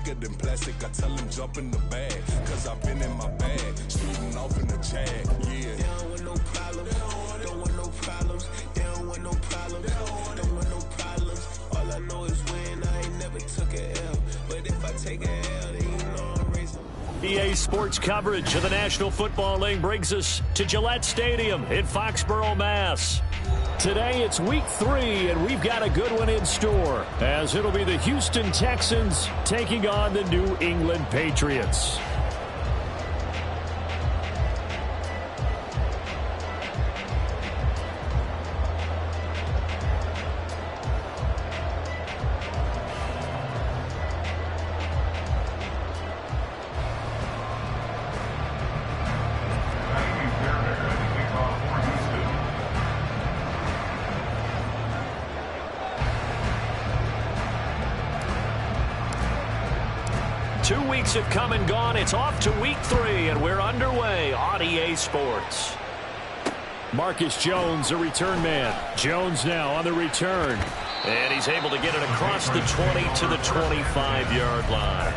thicker than plastic. I tell them jump in the bag, cause I've been in my bag, speeding off in the Jag, yeah. They don't want no problems, don't want no problems. They don't want no problems, don't want no problems. All I know is win, I ain't never took a L. But if I take a L, then you know I'm raising. EA Sports coverage of the National Football League brings us to Gillette Stadium in Foxborough, Mass. Today it's week 3, and we've got a good one in store, as it'll be the Houston Texans taking on the New England Patriots. Have come and gone. It's off to week 3, and we're underway on EA Sports. Marcus Jones, a return man. Jones now on the return, and he's able to get it across the 20 to the 25-yard line.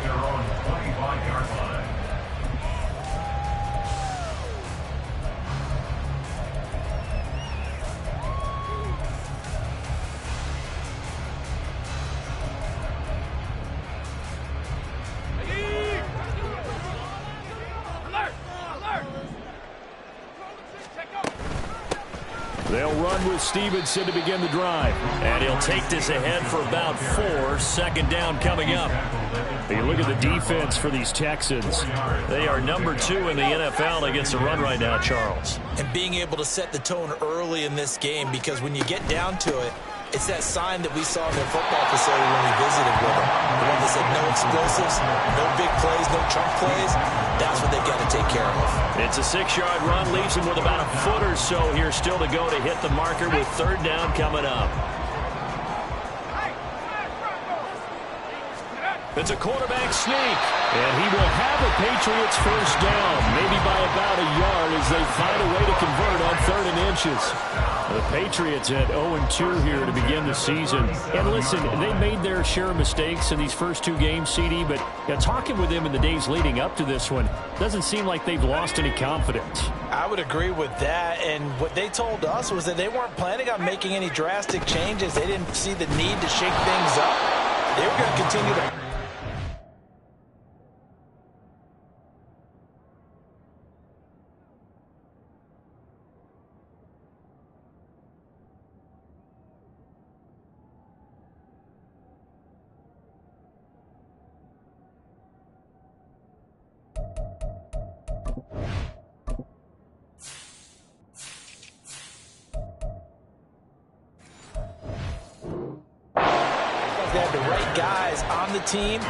They'll run with Stevenson to begin the drive. And he'll take this ahead for about 4. Second down coming up. You look at the defense for these Texans. They are number 2 in the NFL against the run right now, Charles. And being able to set the tone early in this game, because when you get down to it, it's that sign that we saw in their football facility when we visited with them. The one that said no explosives, no big plays, no chunk plays. That's what they've got to take care of. It's a 6-yard run, leaves him with about a foot or so here still to go to hit the marker with third down coming up. It's a quarterback sneak, and he will have a Patriots first down, maybe by about a yard as they find a way to convert on 3rd and inches. The Patriots at 0-2 here to begin the season. And listen, they made their share of mistakes in these first 2 games, CD, but talking with them in the days leading up to this one, doesn't seem like they've lost any confidence. I would agree with that, and what they told us was that they weren't planning on making any drastic changes. They didn't see the need to shake things up. They were going to continue to... They have the right guys on the team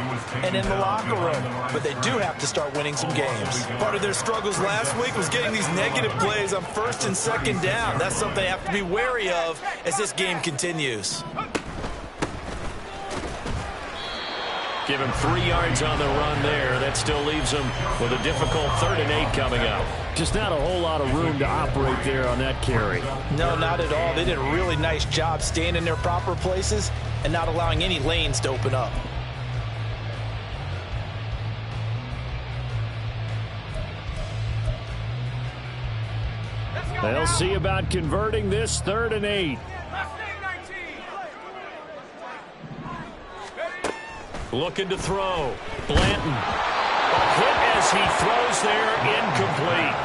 and in the locker room, but they do have to start winning some games. Part of their struggles last week was getting these negative plays on 1st and 2nd down. That's something they have to be wary of as this game continues. Give him 3 yards on the run there. That still leaves him with a difficult 3rd and 8 coming up. Just not a whole lot of room to operate there on that carry. No, not at all. They did a really nice job staying in their proper places and not allowing any lanes to open up. They'll see about converting this 3rd and 8. Looking to throw. Blanton. A hit as he throws there, incomplete.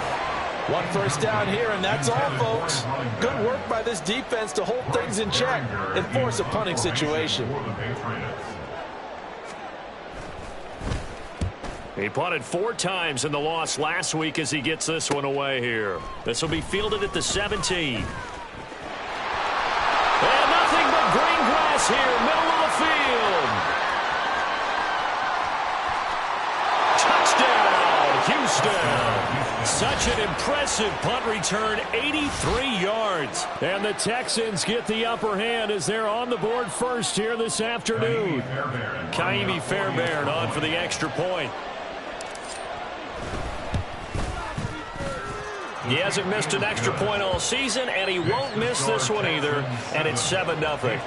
1 first down here, and that's all, folks. Good work by this defense to hold things in check and force a punting situation. He punted 4 times in the loss last week as he gets this one away here. This will be fielded at the 17. And nothing but green grass here, middle of the field. Touchdown, Houston. Such an impressive punt return, 83 yards. And the Texans get the upper hand as they're on the board first here this afternoon. Kaimi Fairbairn on for the extra point. He hasn't missed an extra point all season, and he won't miss this one either, and it's 7-0.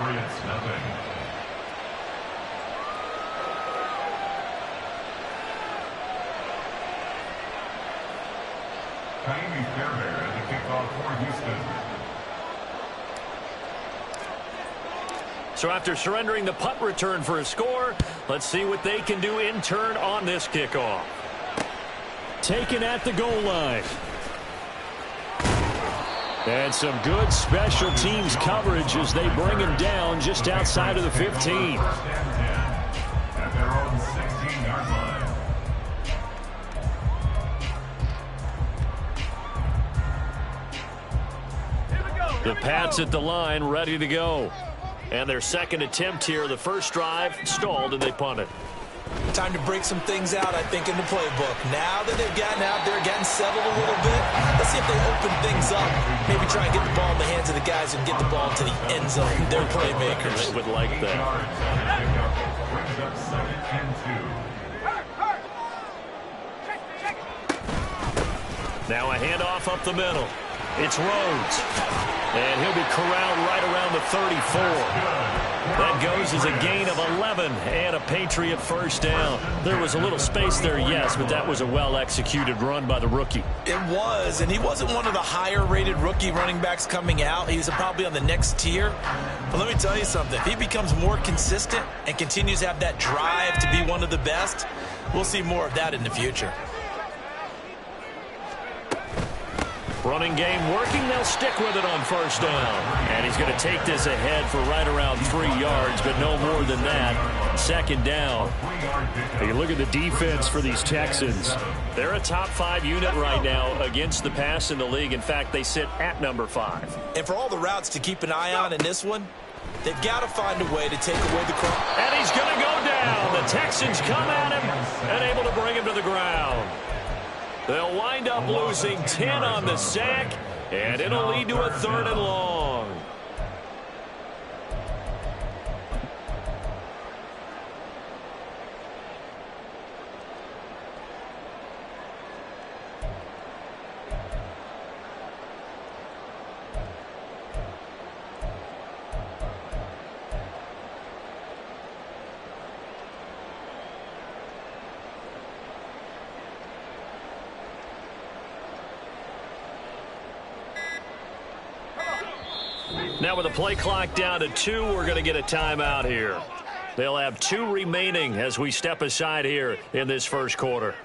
So after surrendering the punt return for a score, let's see what they can do in turn on this kickoff. Taken at the goal line. And some good special teams coverage as they bring him down just outside of the 15. The Pats at the line, ready to go. And their second attempt here, the first drive, stalled and they punted. Time to break some things out, I think, in the playbook. Now that they've gotten out there, getting settled a little bit, let's see if they open things up. Maybe try and get the ball in the hands of the guys and get the ball into the end zone. They're playmakers. They would like that. Now a handoff up the middle. It's Rhodes. And he'll be corralled right around the 34. That goes as a gain of 11 and a Patriot first down. There was a little space there, yes, but that was a well-executed run by the rookie. It was, and he wasn't one of the higher-rated rookie running backs coming out. He's probably on the next tier. But let me tell you something. If he becomes more consistent and continues to have that drive to be one of the best, we'll see more of that in the future. Running game working. They'll stick with it on first down. And he's going to take this ahead for right around 3 yards, but no more than that. Second down. You look at the defense for these Texans. They're a top 5 unit right now against the pass in the league. In fact, they sit at number 5. And for all the routes to keep an eye on in this one, they've got to find a way to take away the crowd. And he's going to go down. The Texans come at him and able to bring him to the ground. They'll wind up losing 10 on the sack, and it'll lead to a 3rd and long. Now with the play clock down to 2, we're going to get a timeout here. They'll have 2 remaining as we step aside here in this first quarter.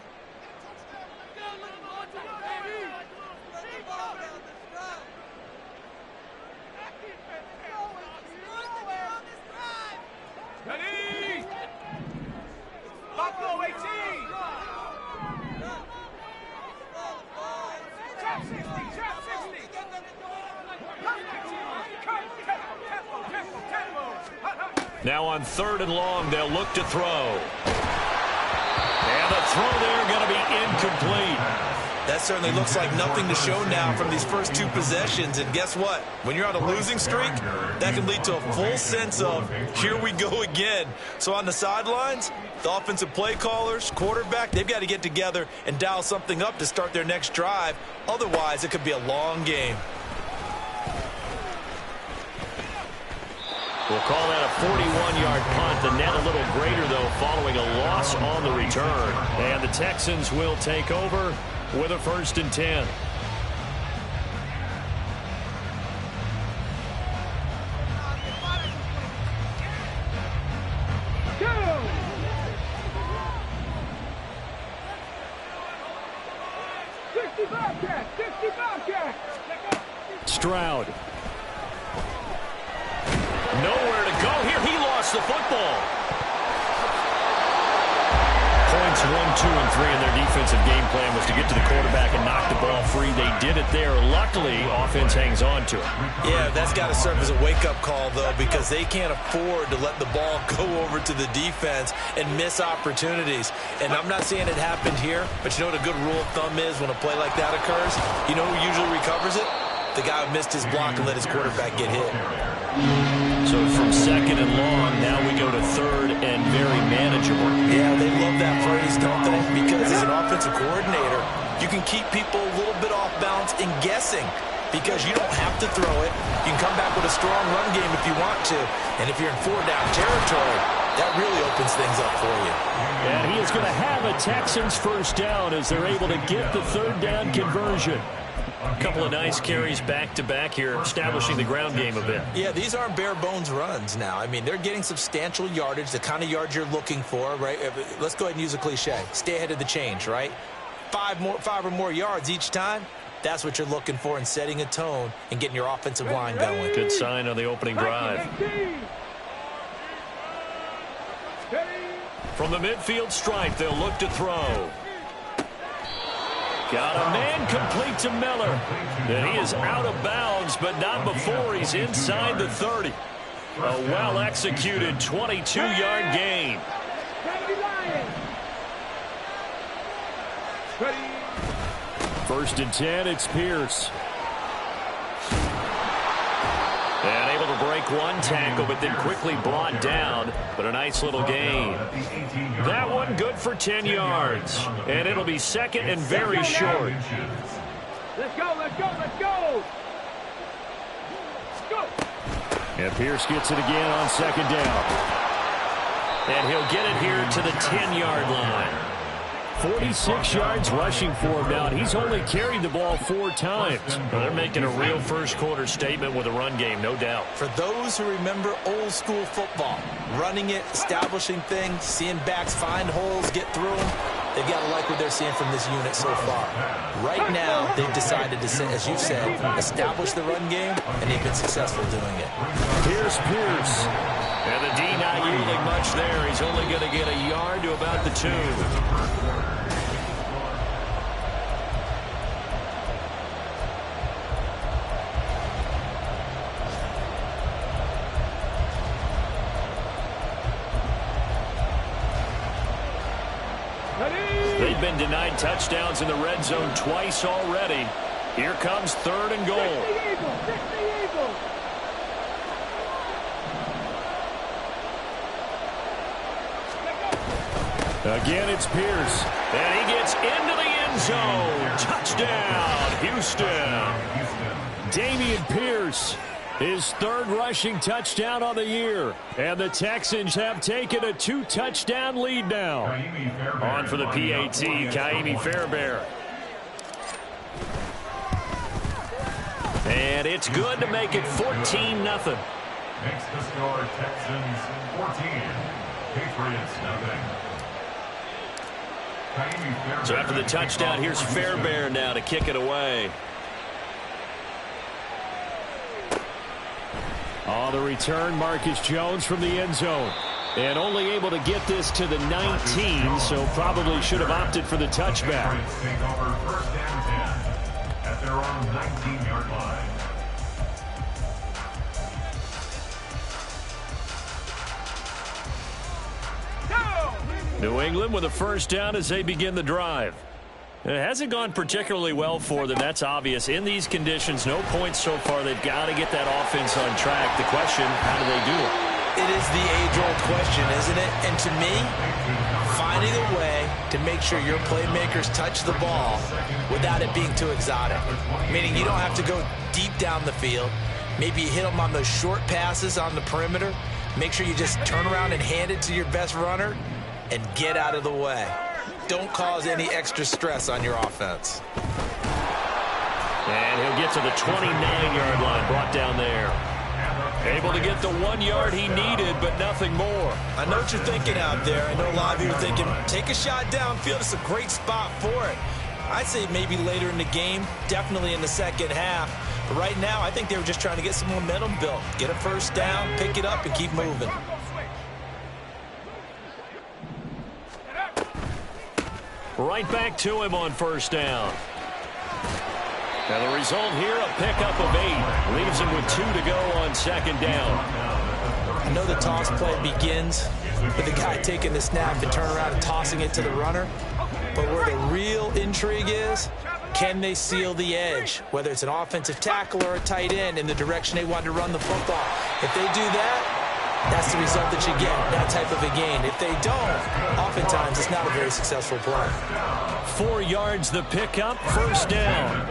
Now on 3rd and long, they'll look to throw. And the throw there going to be incomplete. That certainly looks like nothing to show now from these first 2 possessions. And guess what? When you're on a losing streak, that can lead to a full sense of, here we go again. So on the sidelines, the offensive play callers, quarterback, they've got to get together and dial something up to start their next drive. Otherwise, it could be a long game. We'll call that a 41-yard punt. The net a little greater, though, following a loss on the return. And the Texans will take over with a 1st and 10. Stroud. Nowhere to go here. He lost the football. Points 1, 2, and 3 in their defensive game plan was to get to the quarterback and knock the ball free. They did it there. Luckily, offense hangs on to it. Yeah, that's got to serve as a wake-up call, though, because they can't afford to let the ball go over to the defense and miss opportunities. And I'm not saying it happened here, but you know what a good rule of thumb is when a play like that occurs? You know who usually recovers it? The guy who missed his block and let his quarterback get hit. So from 2nd and long, now we go to 3rd and very manageable. Yeah, they love that phrase, don't they? Because as an offensive coordinator, you can keep people a little bit off balance and guessing because you don't have to throw it. You can come back with a strong run game if you want to. And if you're in 4-down territory, that really opens things up for you. And he is going to have a Texans first down as they're able to get the third down conversion. A couple of nice carries back-to-back here, establishing the ground game a bit. Yeah, these aren't bare-bones runs now. I mean, they're getting substantial yardage, the kind of yards you're looking for, right? Let's go ahead and use a cliche. Stay ahead of the change, right? Five or more yards each time. That's what you're looking for in setting a tone and getting your offensive line going. Good sign on the opening drive. From the midfield stripe, they'll look to throw. Got a man complete to Miller. And he is out of bounds, but not before he's inside the 30. A well-executed 22-yard gain. First and 10, it's Pierce. And able to break one tackle, but then quickly brought down. But a nice little gain. That one good for 10 yards. And it'll be second and very short. Let's go, let's go, let's go! Let's go! And Pierce gets it again on second down. And he'll get it here to the 10-yard line. 46 yards rushing for him now. He's only carried the ball 4 times. Well, they're making a real first-quarter statement with a run game, no doubt. For those who remember old-school football, running it, establishing things, seeing backs find holes, get through them, they've got to like what they're seeing from this unit so far. Right now, they've decided to, as you said, establish the run game, and they've been successful doing it. Here's Pierce. And the D not yielding much there. He's only going to get a yard to about the 2. They've been denied touchdowns in the red zone twice already. Here comes 3rd and goal. Again, it's Pierce. And he gets into the end zone. Touchdown, Houston. Dameon Pierce, his 3rd rushing touchdown on the year. And the Texans have taken a 2-touchdown lead now. On for the PAT, Kaimi Fairbairn. And it's good to make it 14-0. Makes the score Texans 14, Patriots 0. So after the touchdown, here's Fairbairn now to kick it away. On the return, Marcus Jones from the end zone. And only able to get this to the 19, so probably should have opted for the touchback. Take over 1st and 10 at their own 19-yard line. New England with a first down as they begin the drive. It hasn't gone particularly well for them. That's obvious. In these conditions, no points so far. They've got to get that offense on track. The question, how do they do it? It is the age-old question, isn't it? And to me, finding a way to make sure your playmakers touch the ball without it being too exotic. Meaning you don't have to go deep down the field. Maybe you hit them on those short passes on the perimeter. Make sure you just turn around and hand it to your best runner and get out of the way. Don't cause any extra stress on your offense. And he'll get to the 29-yard line, brought down there. Able to get the 1 yard he needed, but nothing more. I know what you're thinking out there. I know a lot of you are thinking, take a shot downfield. It's a great spot for it. I'd say maybe later in the game, definitely in the second half. But right now, I think they were just trying to get some momentum built. Get a first down, pick it up, and keep moving. Right back to him on first down. And the result here, a pickup of 8. Leaves him with 2 to go on second down. I know the toss play begins with the guy taking the snap and turn around and tossing it to the runner. But where the real intrigue is, can they seal the edge? Whether it's an offensive tackle or a tight end in the direction they want to run the football. If they do that, that's the result that you get, that type of a gain. If they don't, oftentimes it's not a very successful play. 4 yards the pickup, first down.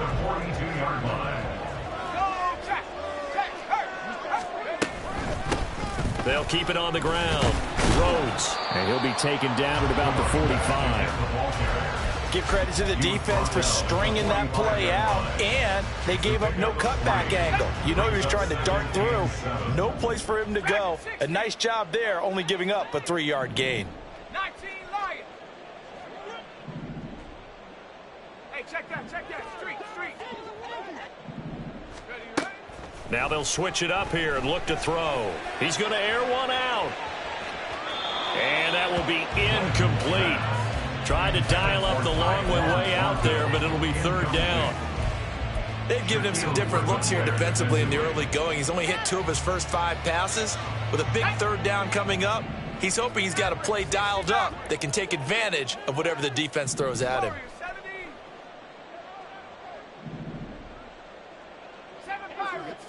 They'll keep it on the ground. Rhodes, and he'll be taken down at about the 45. Give credit to the defense for stringing that play out, and they gave up no cutback angle. You know he was trying to dart through. No place for him to go. A nice job there, only giving up a 3-yard gain. 19 Lions. Hey, check that. Street. Now they'll switch it up here and look to throw. He's going to air one out. And that will be incomplete. Tried to dial up the long one way out there, but it'll be 3rd down. They've given him some different looks here defensively in the early going. He's only hit 2 of his first 5 passes. With a big 3rd down coming up, he's hoping he's got a play dialed up that can take advantage of whatever the defense throws at him. 7 Pirates.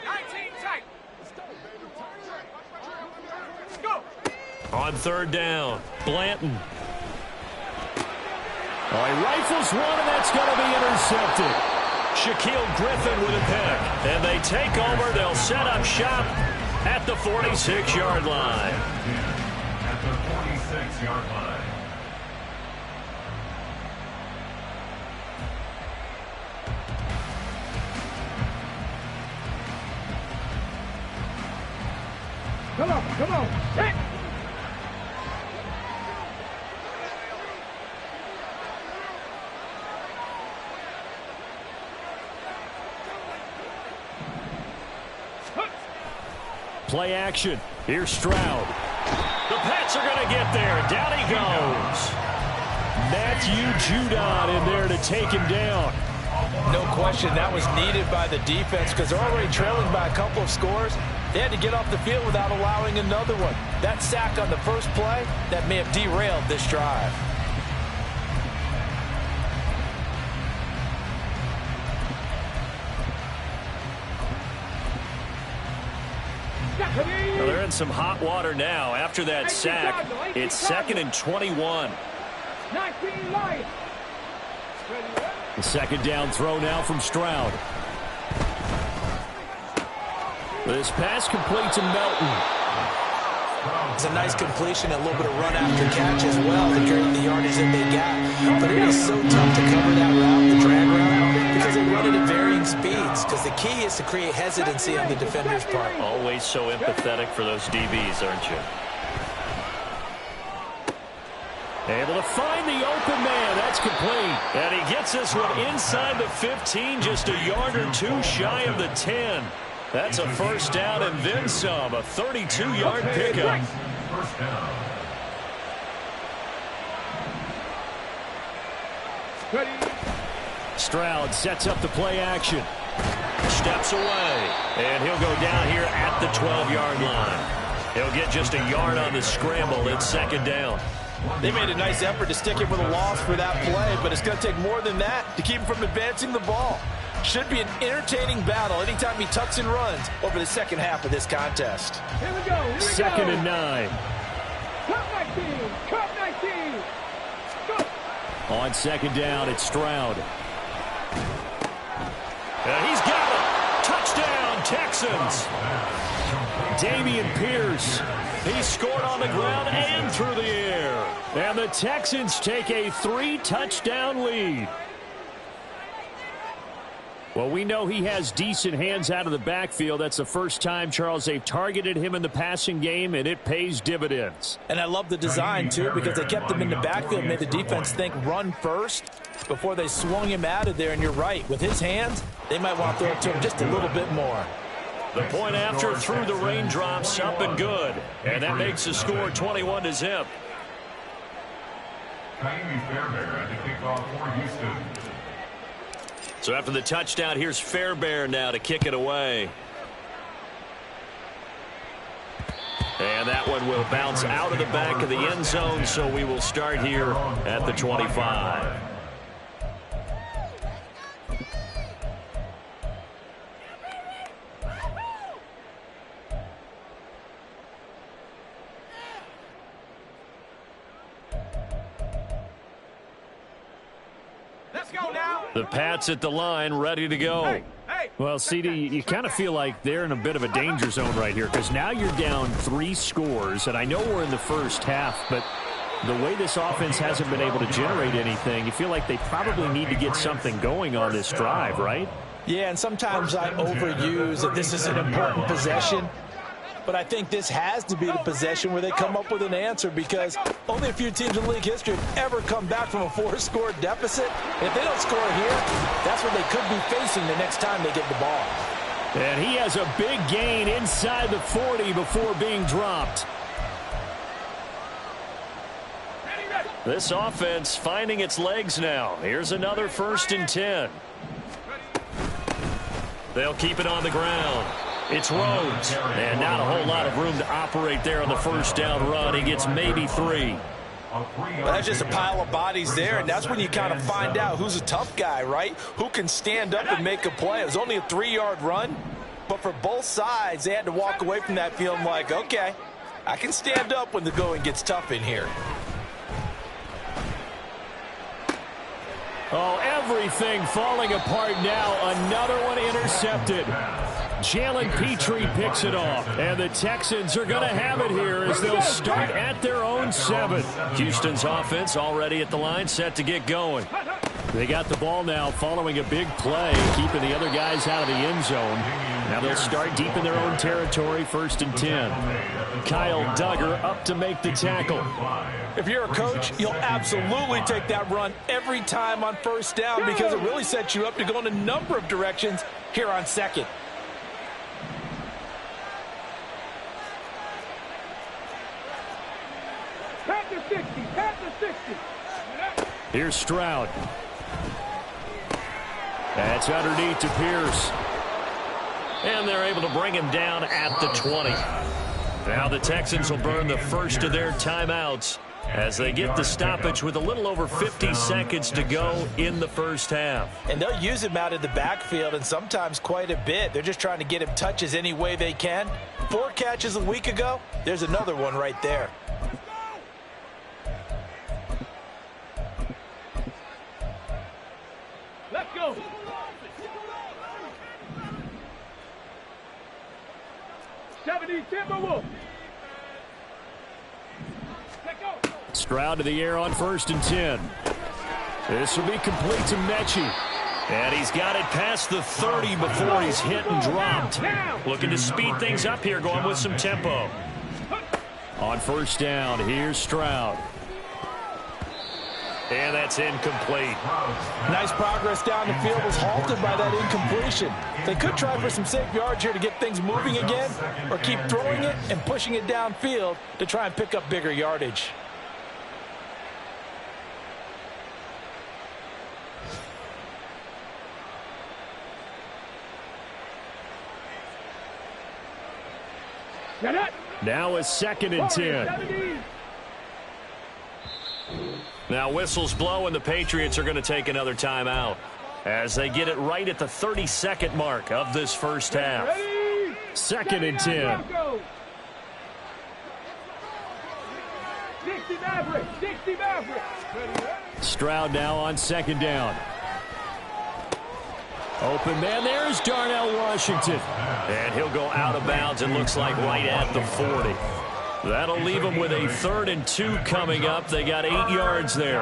19 tight. Go. On 3rd down, Blanton. Oh, he rifles one, and that's going to be intercepted. Shaquille Griffin with a pick. And they take over. They'll set up shop at the 46-yard line. At the 46-yard line. Come on. Hit. Play action. Here's Stroud. The Pats are going to get there. Down he goes. Matthew Judon in there to take him down. No question, that was needed by the defense because they're already trailing by a couple of scores. They had to get off the field without allowing another one. That sack on the first play, that may have derailed this drive. Well, they're in some hot water now. After that sack, it's 2nd and 21. 19 Lions. The 2nd down throw now from Stroud. This pass complete to Melton. It's a nice completion, a little bit of run after catch as well to create the yardage that they got. But it is so tough to cover that route, the drag route, because they run it at varying speeds. Because the key is to create hesitancy on the defender's part. Always so empathetic for those DBs, aren't you? Able to find the open man. That's complete. And he gets this one inside the 15, just a yard or 2 shy of the 10. That's a 1st down and then some, a 32-yard pickup. 1st down. Stroud sets up the play action. Steps away, and he'll go down here at the 12-yard line. He'll get just a yard on the scramble. It's 2nd down. They made a nice effort to stick him with a loss for that play, but it's going to take more than that to keep him from advancing the ball. Should be an entertaining battle anytime he tucks and runs over the second half of this contest. Here we go. 2nd and 9. Cup 19. Cup 19. Go. On 2nd down, it's Stroud. And he's got it. Touchdown, Texans. Dameon Pierce. He scored on the ground and through the air. And the Texans take a 3-touchdown lead. Well, we know he has decent hands out of the backfield. That's the first time, Charles, they've targeted him in the passing game, and it pays dividends. And I love the design, too, because they kept him in the backfield, made the defense think run first before they swung him out of there. And you're right, with his hands, they might want to throw it to him just a little bit more. The point after through the raindrops, up and good. And that makes the score 21-0. Kaimi Fairbairn at the kickoff for Houston. So after the touchdown, here's Fairbairn now to kick it away. And that one will bounce out of the back of the end zone, so we will start here at the 25. Let's go now. The Pats at the line, ready to go. Well, CD, you kind of feel like they're in a bit of a danger zone right here because now you're down 3 scores, and I know we're in the first half, but the way this offense hasn't been able to generate anything, you feel like they probably need to get something going on this drive, right? Yeah, and sometimes I overuse that this is an important possession. But I think this has to be the possession where they come up with an answer because only a few teams in league history have ever come back from a 4-score deficit. And if they don't score here, that's what they could be facing the next time they get the ball. And he has a big gain inside the 40 before being dropped. This offense finding its legs now. Here's another 1st and 10. They'll keep it on the ground. It's Rhodes, and not a whole lot of room to operate there on the 1st down run. He gets maybe 3. Well, that's just a pile of bodies there, and that's when you kind of find out who's a tough guy, right? Who can stand up and make a play. It was only a 3-yard run, but for both sides, they had to walk away from that feeling like, okay, I can stand up when the going gets tough in here. Oh, everything falling apart now. Another one intercepted. Jalen Petrie picks it off, and the Texans are going to have it here as they'll start at their own 7. Houston's offense already at the line, set to get going. They got the ball now following a big play, keeping the other guys out of the end zone. Now they'll start deep in their own territory, 1st and 10. Kyle Duggar up to make the tackle. If you're a coach, you'll absolutely take that run every time on 1st down because it really sets you up to go in a number of directions here on 2nd. Here's Stroud. That's underneath to Pierce. And they're able to bring him down at the 20. Now the Texans will burn the first of their timeouts as they get the stoppage with a little over 50 seconds to go in the 1st half. And they'll use him out of the backfield and sometimes quite a bit. They're just trying to get him touches any way they can. 4 catches a week ago, there's another one right there. Let's go. Timberwolves. Stroud to the air on 1st and 10. This will be complete to Mechie. And he's got it past the 30 before he's hit and dropped. Looking to speed things up here, going with some tempo. On 1st down, here's Stroud. And that's incomplete. Nice progress down the field was halted by that incompletion. They could try for some safe yards here to get things moving again, or keep throwing it and pushing it downfield to try and pick up bigger yardage. Now a 2nd and 10. Now whistles blow and the Patriots are going to take another timeout as they get it right at the 32nd mark of this 1st half. 2nd and 10. 60 Mavericks. Stroud now on 2nd down. Open man, there's Darnell Washington. And he'll go out of bounds, it looks like right at the 40. That'll leave them with a 3rd and 2 coming up. They got 8 yards there.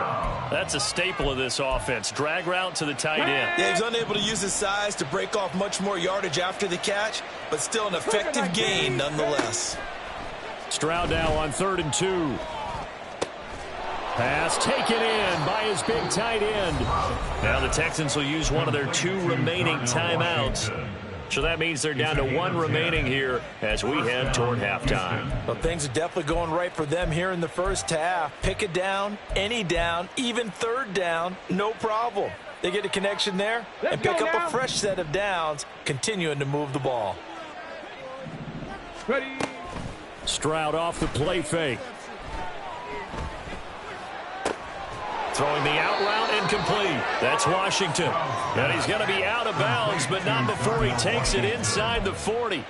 That's a staple of this offense. Drag route to the tight end. Yeah, he's unable to use his size to break off much more yardage after the catch, but still an effective gain nonetheless. Stroud now on 3rd and 2. Pass taken in by his big tight end. Now the Texans will use one of their 2 remaining timeouts. So that means they're down to 1 remaining here as we head toward halftime. Well, things are definitely going right for them here in the 1st half. Pick a down, any down, even 3rd down, no problem. They get a connection there and pick up a fresh set of downs, continuing to move the ball. Ready. Stroud off the play fake. Throwing the out route incomplete. That's Washington. And he's going to be out of bounds, but not before he takes it inside the 40.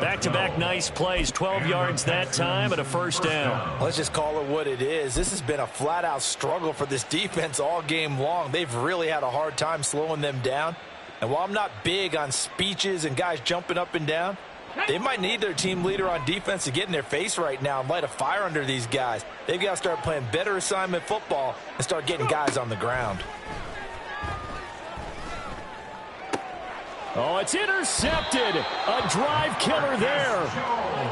Back-to-back nice plays, 12 yards that time and a first down. Let's just call it what it is. This has been a flat-out struggle for this defense all game long. They've really had a hard time slowing them down. And while I'm not big on speeches and guys jumping up and down, they might need their team leader on defense to get in their face right now and light a fire under these guys. They've got to start playing better assignment football and start getting guys on the ground. Oh, it's intercepted. A drive killer there.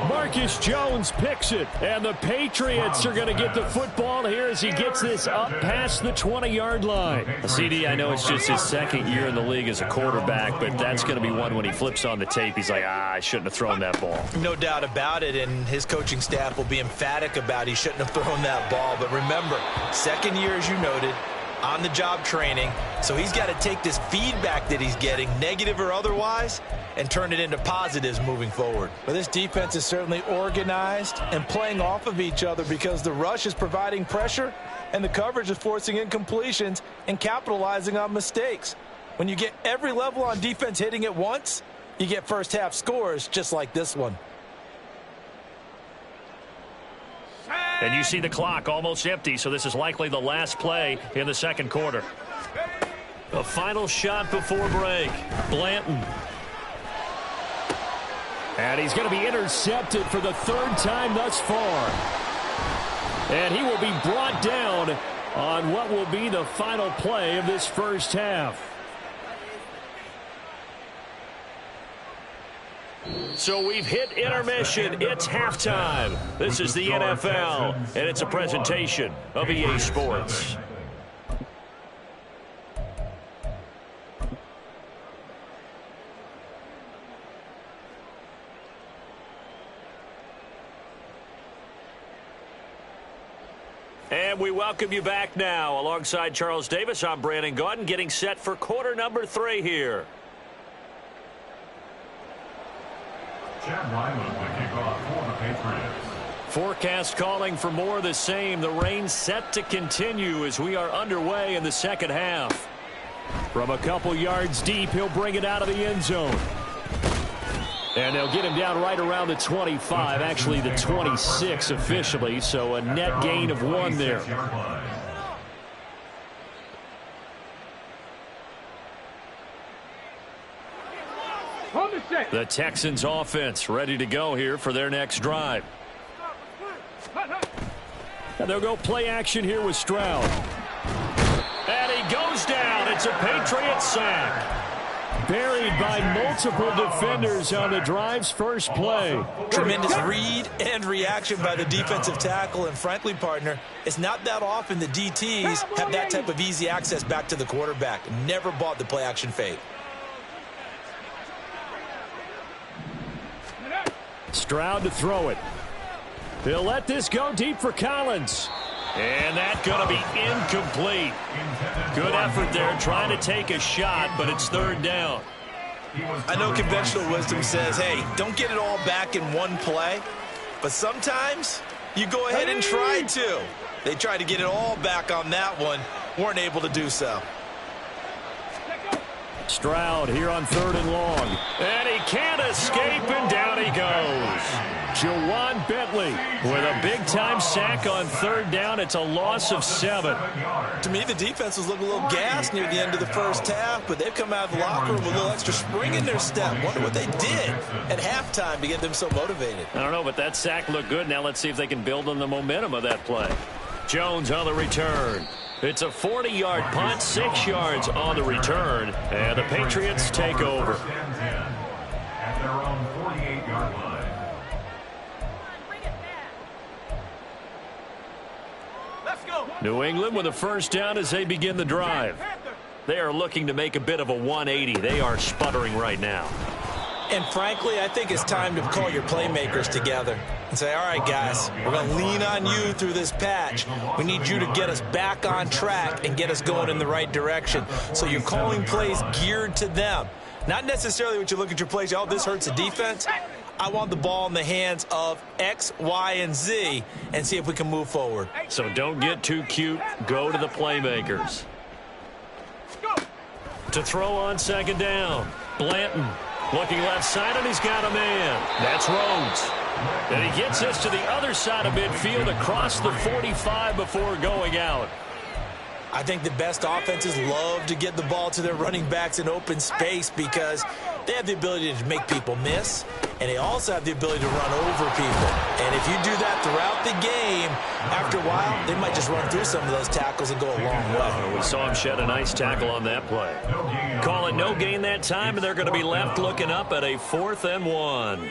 Marcus Jones picks it. And the Patriots are going to get the football here as he gets this up past the 20-yard line. CD, I know it's just his second year in the league as a quarterback, but that's going to be one when he flips on the tape. He's like, I shouldn't have thrown that ball. No doubt about it, and his coaching staff will be emphatic about he shouldn't have thrown that ball. But remember, second year, as you noted, on-the-job training, so he's got to take this feedback that he's getting, negative or otherwise, and turn it into positives moving forward. But this defense is certainly organized and playing off of each other because the rush is providing pressure and the coverage is forcing incompletions and capitalizing on mistakes. When you get every level on defense hitting at once, you get first-half scores just like this one. And you see the clock almost empty, so this is likely the last play in the second quarter. A final shot before break. Blanton. And he's going to be intercepted for the third time thus far. And he will be brought down on what will be the final play of this first half. So we've hit intermission. It's halftime. This is the NFL, and it's a presentation of EA Sports. And we welcome you back now. Alongside Charles Davis, I'm Brandon Gaudin, getting set for quarter number 3 here. Chad Ryland will kick off for the Patriots. Forecast calling for more of the same. The rain set to continue as we are underway in the second half. From a couple yards deep, he'll bring it out of the end zone. And they'll get him down right around the 25, actually the 26 officially, so a net gain of 1 there. The Texans offense ready to go here for their next drive. And they'll go play action here with Stroud. And he goes down. It's a Patriot sack. Buried by multiple defenders on the drive's first play. Tremendous read and reaction by the defensive tackle. And frankly, partner, it's not that often the DTs have that type of easy access back to the quarterback. Never bought the play action fake. Stroud to throw it. He'll let this go deep for Collins. And that's going to be incomplete. Good effort there trying to take a shot, but it's third down. I know conventional wisdom says, hey, don't get it all back in one play. But sometimes you go ahead and try to. They tried to get it all back on that one. Weren't able to do so. Stroud here on 3rd and long. And he can't escape, and down he goes. Jawan Bentley with a big-time sack on 3rd down. It's a loss of 7. To me, the defense was looking a little gassed near the end of the first half, but they've come out of the locker room with a little extra spring in their step. Wonder what they did at halftime to get them so motivated. I don't know, but that sack looked good. Now let's see if they can build on the momentum of that play. Jones on the return. It's a 40-yard punt, 6 yards on the return, and the Patriots take over. At their own 48-yard line. Let's go. New England with a first down as they begin the drive. They are looking to make a bit of a 180. They are sputtering right now. And frankly, I think it's time to call your playmakers together and say, all right, guys, we're going to lean on you through this patch. We need you to get us back on track and get us going in the right direction. So you're calling plays geared to them. Not necessarily what you look at your plays, oh, this hurts the defense. I want the ball in the hands of X, Y, and Z and see if we can move forward. So don't get too cute. Go to the playmakers. To throw on second down. Blanton looking left side, and he's got a man. That's Rhodes. And he gets us to the other side of midfield across the 45 before going out. I think the best offenses love to get the ball to their running backs in open space because they have the ability to make people miss, and they also have the ability to run over people. And if you do that throughout the game, after a while, they might just run through some of those tackles and go a long way. We saw him shed a nice tackle on that play. Call it no gain that time, and they're going to be left looking up at a 4th and 1.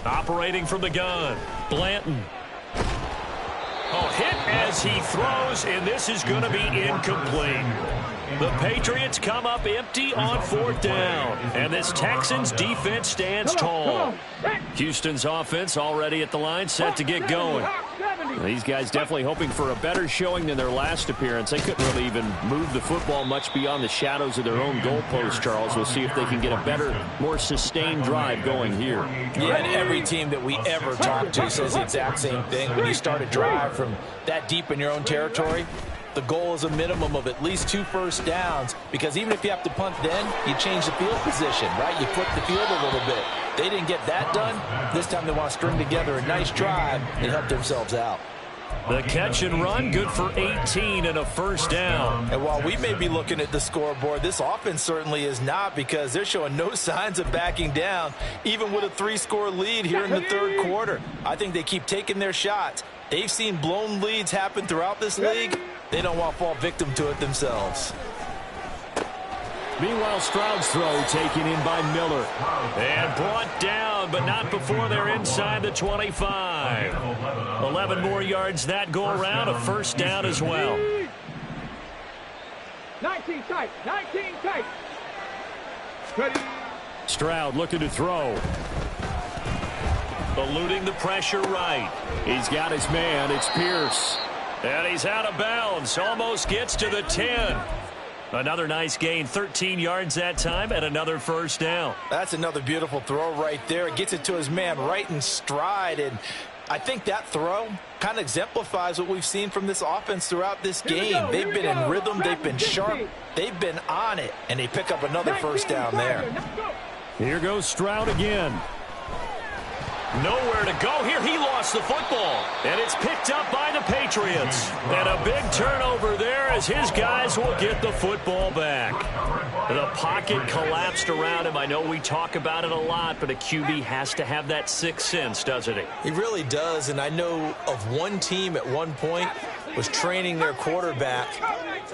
Operating from the gun, Blanton. Oh, hit as he throws, and this is going to be incomplete. The Patriots come up empty on 4th down, and this Texans defense stands tall. Houston's offense already at the line, set to get going. These guys definitely hoping for a better showing than their last appearance. They couldn't really even move the football much beyond the shadows of their own goalpost, Charles. We'll see if they can get a better, more sustained drive going here. Yeah, and every team that we ever talk to says the exact same thing. When you start a drive from that deep in your own territory, the goal is a minimum of at least 2 first downs, because even if you have to punt then, you change the field position, right? You flip the field a little bit. They didn't get that done. This time they want to string together a nice drive and help themselves out. The catch and run, good for 18 and a 1st down. And while we may be looking at the scoreboard, this offense certainly is not, because they're showing no signs of backing down, even with a 3-score lead here in the 3rd quarter. I think they keep taking their shots. They've seen blown leads happen throughout this league. They don't want to fall victim to it themselves. Meanwhile, Stroud's throw taken in by Miller. And brought down, but not before they're inside the 25. 11 more yards that go around, a 1st down as well. 19 tight, 19 tight. Ready. Stroud looking to throw. Eluding the pressure right. He's got his man. It's Pierce. And he's out of bounds. Almost gets to the 10. Another nice gain, 13 yards that time, and another 1st down. That's another beautiful throw right there. It gets it to his man right in stride, and I think that throw kind of exemplifies what we've seen from this offense throughout this game. They've been in rhythm, they've been sharp, they've been on it, and they pick up another 1st down there. Here goes Stroud again. Nowhere to go here. He lost the football, and it's picked up by the Patriots. And a big turnover there as his guys will get the football back. The pocket collapsed around him. I know we talk about it a lot, but a QB has to have that 6th sense, doesn't he? He really does, and I know of one team at one point was training their quarterback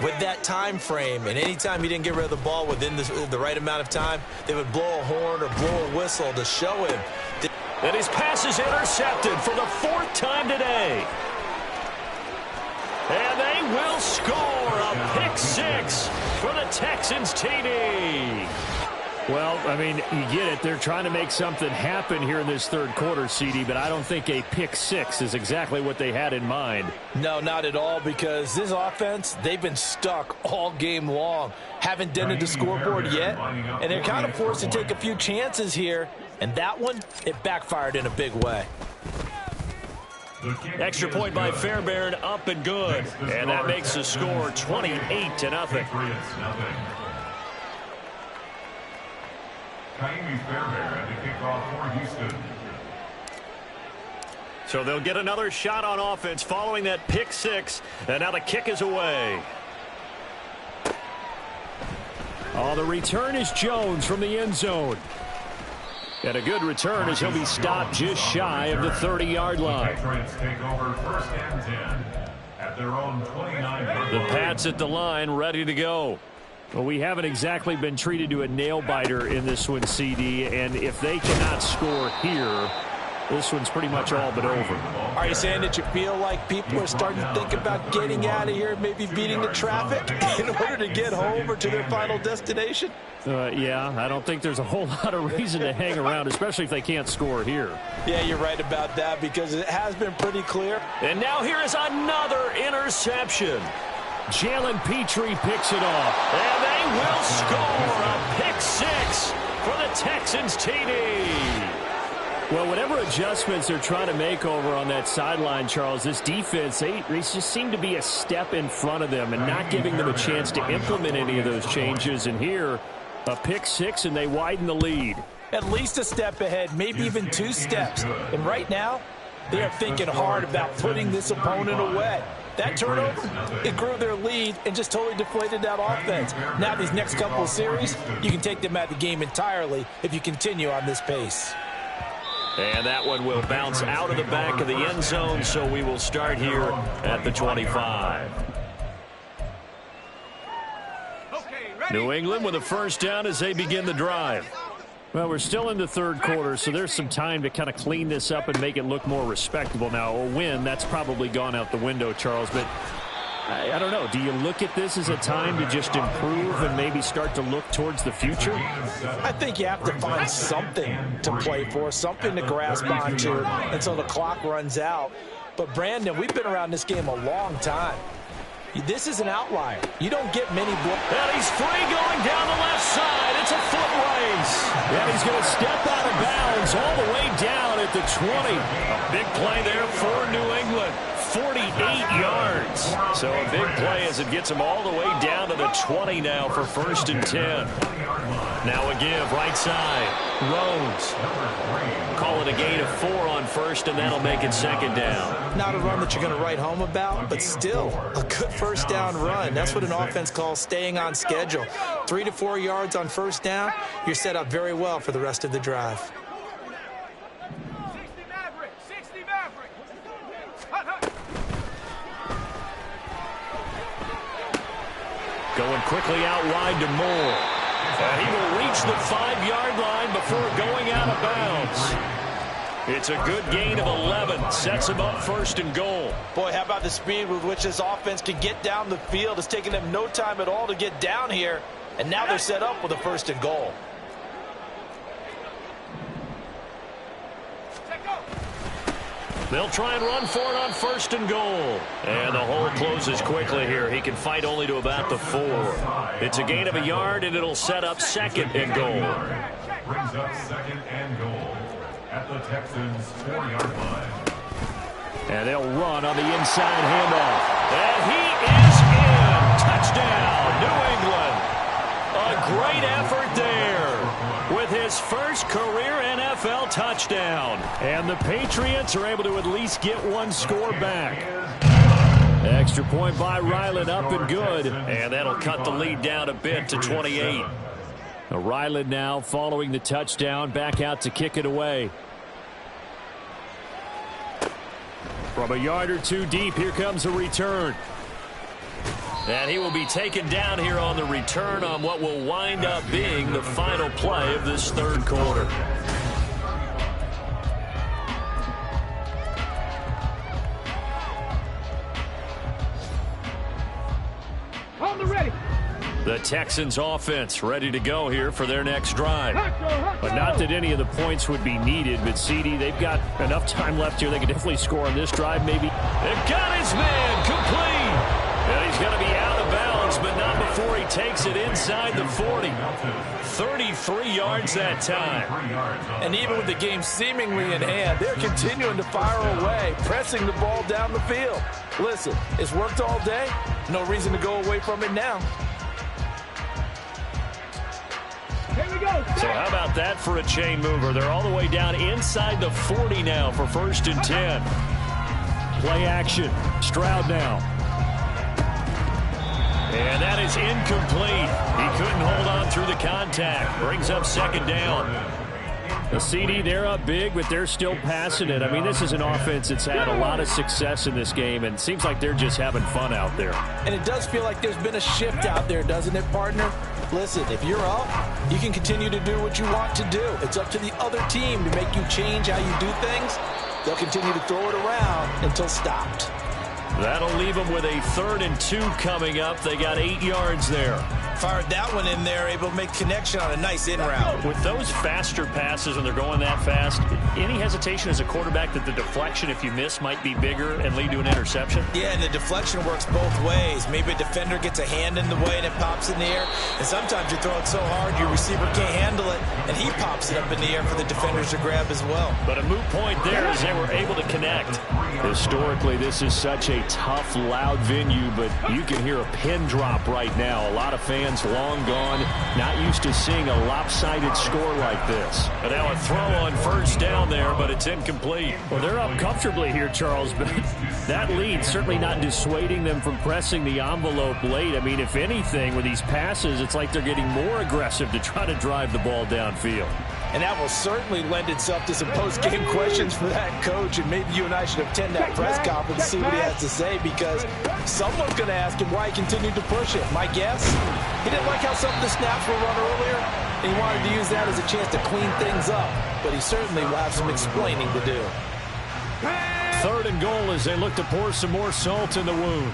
with that time frame, and anytime he didn't get rid of the ball within the right amount of time, they would blow a horn or blow a whistle to show him. And his pass is intercepted for the 4th time today. And they will score a pick 6 for the Texans TD. Well, I mean, you get it. They're trying to make something happen here in this 3rd quarter, CD, but I don't think a pick 6 is exactly what they had in mind. No, not at all, because this offense, they've been stuck all game long. Haven't dented the scoreboard yet, and they're kind of forced to take a few chances here, and that one, it backfired in a big way. Extra point by Fairbairn, up and good. And that makes the score 28-0. So they'll get another shot on offense following that pick 6, and now the kick is away. Oh, the return is Jones from the end zone. And a good return as he'll be stopped just shy of the 30-yard line. The Pats at the line, ready to go. Well, we haven't exactly been treated to a nail-biter in this one, CD, and if they cannot score here, this one's pretty much all but over. Are you saying that you feel like people are starting to think about getting out of here, maybe beating the traffic in order to get home or to their final destination? Yeah, I don't think there's a whole lot of reason to hang around, especially if they can't score here. Yeah, you're right about that because it has been pretty clear. And now here is another interception. Jalen Petrie picks it off. And they will score a pick six for the Texans TD. Well, whatever adjustments they're trying to make over on that sideline, Charles, this defense, they just seem to be a step in front of them and not giving them a chance to implement any of those changes. And here, a pick six, and they widen the lead. At least a step ahead, maybe even 2 steps. And right now, they are thinking hard about putting this opponent away. That turnover, it grew their lead and just totally deflated that offense. Now these next couple of series, you can take them out of the game entirely if you continue on this pace. And that one will bounce out of the back of the end zone, so we will start here at the 25. New England with a first down as they begin the drive. Well, we're still in the third quarter, so there's some time to kind of clean this up and make it look more respectable. Now, a win, that's probably gone out the window, Charles, but I don't know. Do you look at this as a time to just improve and maybe start to look towards the future? I think you have to find something to play for, something to grasp onto until the clock runs out. But, Brandon, we've been around this game a long time. This is an outlier. You don't get many blocks. And he's free going down the left side. It's a foot race. And he's going to step out of bounds all the way down at the 20. A big play there for New England. 48 yards. So a big play as it gets him all the way down to the 20 now for 1st and 10. Now a give, right side. Rhodes. Call it a gain of 4 on 1st, and that'll make it 2nd down. Not a run that you're going to write home about, but still a good first down run. That's what an offense calls staying on schedule. 3 to 4 yards on 1st down, you're set up very well for the rest of the drive. 60 Maverick. Going quickly out wide to Moore. And he will reach the 5-yard line before going out of bounds. It's a good gain of 11. Sets him up 1st and goal. Boy, how about the speed with which this offense can get down the field? It's taken them no time at all to get down here. And now they're set up with a 1st and goal. They'll try and run for it on 1st and goal. And the hole closes quickly here. He can fight only to about the 4. It's a gain of a yard, and it'll set up 2nd and goal. Brings up 2nd and goal at the Texans' 40-yard line. And they'll run on the inside handoff. And he is in. Touchdown, New England. A great effort there with his first career NFL touchdown. And the Patriots are able to at least get one score back. Extra point by Ryland, up and good. And that'll cut the lead down a bit to 28. Ryland now following the touchdown, back out to kick it away. From a yard or 2 deep, here comes a return. And he will be taken down here on the return on what will wind up being the final play of this 3rd quarter. On the ready. The Texans offense ready to go here for their next drive. But not that any of the points would be needed, but CD, they've got enough time left here. They can definitely score on this drive, maybe. They've got his man complete. And he's going to be out of bounds, but not before he takes it inside the 40. 33 yards that time. And even with the game seemingly in hand, they're continuing to fire away, pressing the ball down the field. Listen, it's worked all day. No reason to go away from it now. Here we go. So how about that for a chain mover? They're all the way down inside the 40 now for 1st and 10. Play action. Stroud now. And that is incomplete. He couldn't hold on through the contact. Brings up 2nd down. The CD, they're up big, but they're still passing it. I mean, this is an offense that's had a lot of success in this game, and it seems like they're just having fun out there. And it does feel like there's been a shift out there, doesn't it, partner? Listen, if you're up, you can continue to do what you want to do. It's up to the other team to make you change how you do things. They'll continue to throw it around until stopped. That'll leave them with a 3rd and 2 coming up. They got 8 yards there. Fired that one in there, able to make connection on a nice in route. With those faster passes when they're going that fast, any hesitation as a quarterback that the deflection, if you miss, might be bigger and lead to an interception? Yeah, and the deflection works both ways. Maybe a defender gets a hand in the way and it pops in the air. And sometimes you throw it so hard your receiver can't handle it, and he pops it up in the air for the defenders to grab as well. But a moot point there as they were able to connect. Historically, this is such a tough, loud venue, but you can hear a pin drop right now. A lot of fans long gone, not used to seeing a lopsided score like this. And now a throw on 1st down there, but it's incomplete. Well, they're up comfortably here, Charles, but that lead certainly not dissuading them from pressing the envelope late. I mean, if anything, with these passes, it's like they're getting more aggressive to try to drive the ball downfield. And that will certainly lend itself to some post-game questions for that coach, and maybe you and I should attend that press conference and see what he has to say, because someone's going to ask him why he continued to push it. My guess, he didn't like how some of the snaps were run earlier, and he wanted to use that as a chance to clean things up, but he certainly will have some explaining to do. 3rd and goal as they look to pour some more salt in the wound.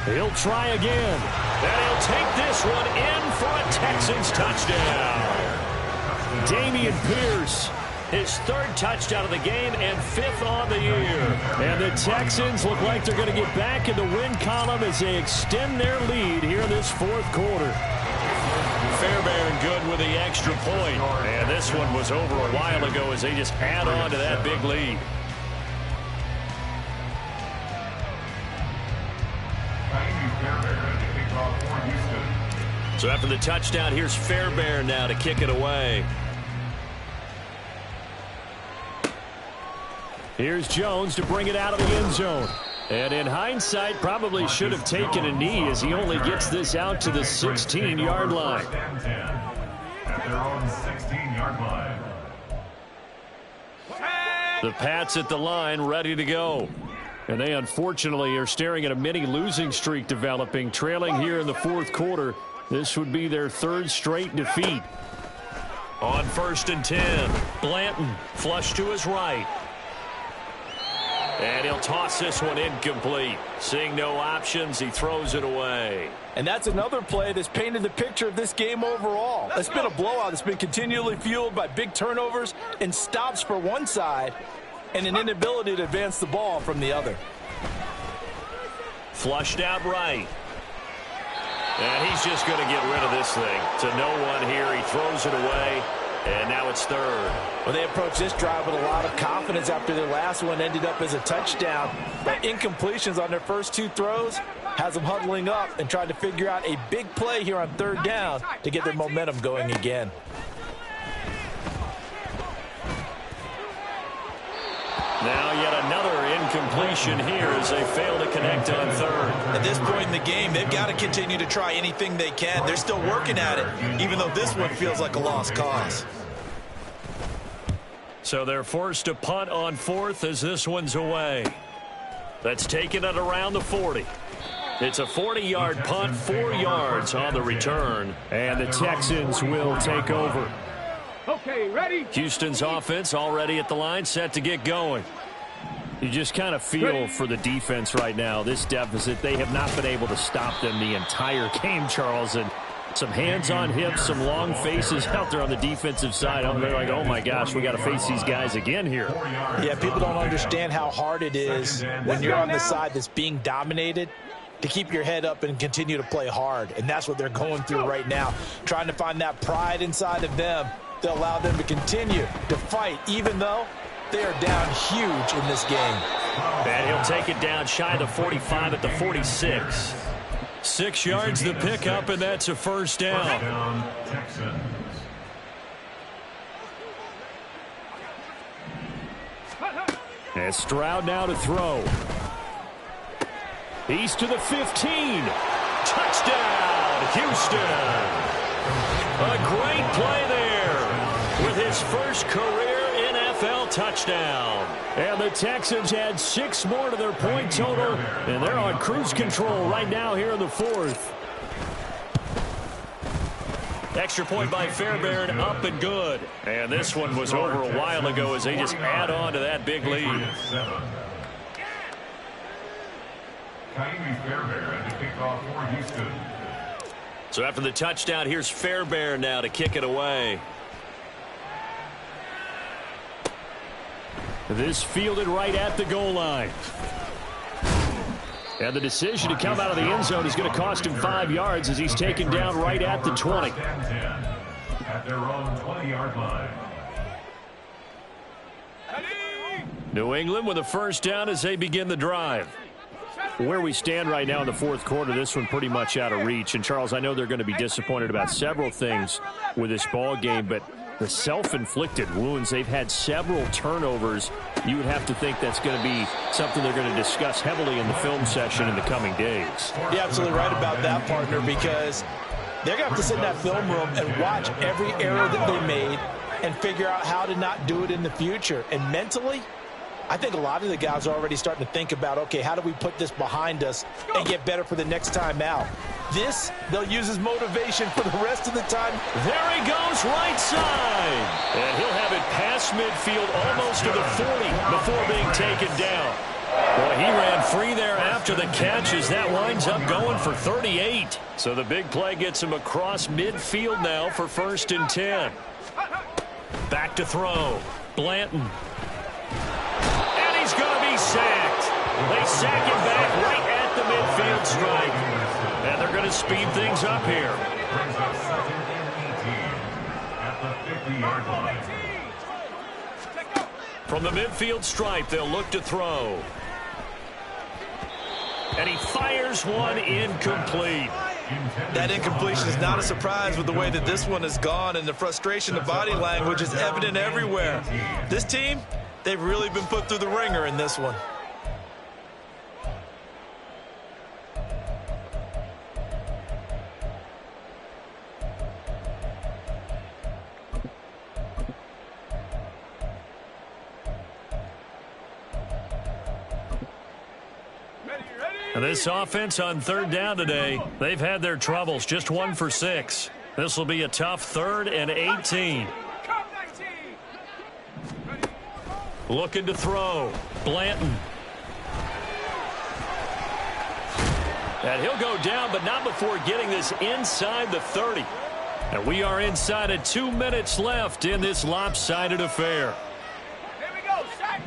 He'll try again. And he'll take this one in for a Texans touchdown. Dameon Pierce, his 3rd touchdown of the game and 5th on the year. And the Texans look like they're going to get back in the win column as they extend their lead here in this 4th quarter. Fairbairn good with the extra point. And this one was over a while ago as they just add on to that big lead. So after the touchdown, here's Fairbairn now to kick it away. Here's Jones to bring it out of the end zone. And in hindsight, probably should have taken a knee as he only gets this out to the 16-yard line. At their own 16-yard line. The Pats at the line, ready to go. And they unfortunately are staring at a mini losing streak developing, trailing here in the 4th quarter. This would be their 3rd straight defeat. On 1st and 10, Blanton flush to his right. And he'll toss this one incomplete. Seeing no options, he throws it away. And that's another play that's painted the picture of this game overall. It's been a blowout that's been continually fueled by big turnovers and stops for one side and an inability to advance the ball from the other. Flushed out right. And he's just going to get rid of this thing. To no one here. He throws it away. And now it's 3rd. Well, they approached this drive with a lot of confidence after their last one ended up as a touchdown. But incompletions on their first 2 throws has them huddling up and trying to figure out a big play here on 3rd down to get their momentum going again. Now yet another incompletion here as they fail to connect on 3rd. At this point in the game, they've got to continue to try anything they can. They're still working at it, even though this one feels like a lost cause. So they're forced to punt on 4th as this one's away. That's taken at around the 40. It's a 40-yard punt, 4 yards on the return. And the Texans will take over. Okay, ready? Houston's offense already at the line, set to get going. You just kind of feel for the defense right now, this deficit. They have not been able to stop them the entire game, Charles. And some hands on hips, some long faces out there on the defensive side. They're like, oh, my gosh, we got to face these guys again here. Yeah, people don't understand how hard it is when you're on the side that's being dominated to keep your head up and continue to play hard. And that's what they're going through right now, trying to find that pride inside of them to allow them to continue to fight, even though they are down huge in this game. And he'll take it down shy of the 45 at the 46. 6 yards the pickup, and that's a 1st down. First down, Texans. And Stroud now to throw. He's to the 15. Touchdown, Houston. A great play there. his first career NFL touchdown. And the Texans add 6 more to their point total, and they're on cruise control right now here in the fourth. Extra point by Fairbairn, up and good. And this one was over a while ago as they just add on to that big lead. Fairbairn to kick off for Houston. So after the touchdown, here's Fairbairn now to kick it away. This fielded right at the goal line. And the decision to come out of the end zone is going to cost him 5 yards as he's taken down right at the 20. At their own 20-yard line. New England with a first down as they begin the drive. Where we stand right now in the fourth quarter, this one pretty much out of reach. And, Charles, I know they're going to be disappointed about several things with this ball game, but the self-inflicted wounds, they've had several turnovers. You would have to think that's going to be something they're going to discuss heavily in the film session in the coming days. You're absolutely right about that, partner, because they're going to have to sit in that film room and watch every error that they made and figure out how to not do it in the future. And mentally, I think a lot of the guys are already starting to think about, okay, how do we put this behind us and get better for the next time out? This, they'll use as motivation for the rest of the time. There he goes, right side. And he'll have it past midfield almost to the 40 before being taken down. Boy, he ran free there after the catch as that winds up going for 38. So the big play gets him across midfield now for 1st and 10. Back to throw. Blanton. He's going to be sacked. They sack him back right at the midfield stripe. And they're going to speed things up here. Brings up 2nd and 18 at the 50-yard line. From the midfield stripe, they'll look to throw. And he fires one incomplete. That incompletion is not a surprise with the way that this one has gone, and the frustration of body language is evident everywhere. This team, they've really been put through the ringer in this one. And this offense on 3rd down today, they've had their troubles, just 1 for 6. This will be a tough 3rd and 18. Looking to throw. Blanton. And he'll go down, but not before getting this inside the 30. And we are inside of 2 minutes left in this lopsided affair. Here we go, sack.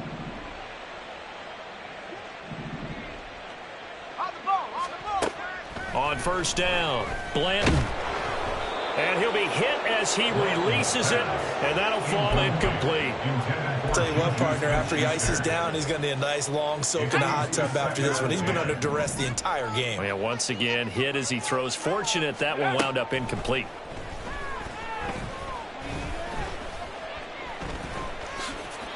On the ball, on the ball. On 1st down, Blanton. And he'll be hit as he releases it, and that'll fall incomplete. I'll tell you what, partner, after he ices down, he's going to need a nice long soak in the hot tub after this one. He's been under duress the entire game. Yeah, once again, hit as he throws. Fortunate that one wound up incomplete.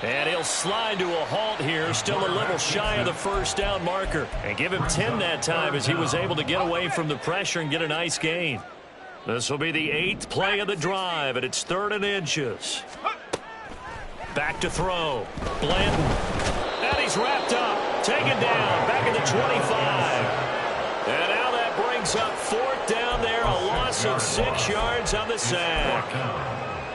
And he'll slide to a halt here, still a little shy of the 1st down marker. And give him 10 that time as he was able to get away from the pressure and get a nice gain. This will be the 8th play of the drive, and it's 3rd and inches. Back to throw. Blanton. And he's wrapped up, taken down, back at the 25. And now that brings up 4th down there, a loss of 6 yards on the sack.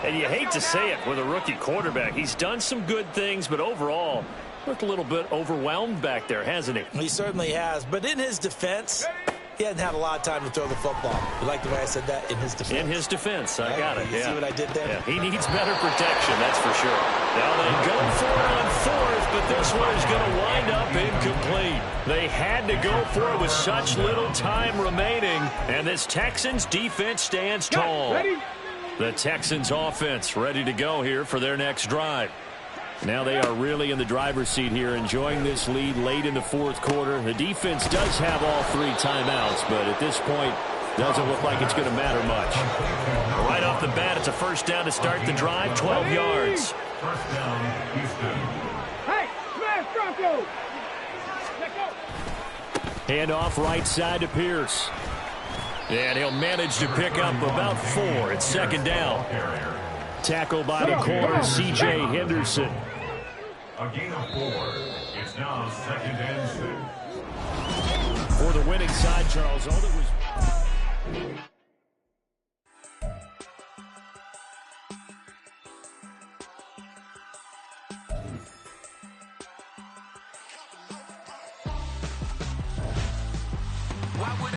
And you hate to say it with a rookie quarterback. He's done some good things, but overall, looked a little bit overwhelmed back there, hasn't he? He certainly has, but in his defense, he hasn't had a lot of time to throw the football. You like the way I said that? In his defense. In his defense, I got it. You see what I did there? Yeah, he needs better protection, that's for sure. Now they go for it on 4th, but this one is going to wind up incomplete. They had to go for it with such little time remaining, and this Texans defense stands tall. The Texans offense ready to go here for their next drive. Now they are really in the driver's seat here, enjoying this lead late in the 4th quarter. The defense does have all 3 timeouts, but at this point, doesn't look like it's going to matter much. Right off the bat, it's a 1st down to start the drive, 12 yards. 1st down, Houston. Hey, smash Bronco! Handoff right side to Pierce. And he'll manage to pick up about 4. It's 2nd down. tackle by the corner, C.J. Henderson. A gain of 4. It's now 2nd and 6. For the winning side, Charles, all that was...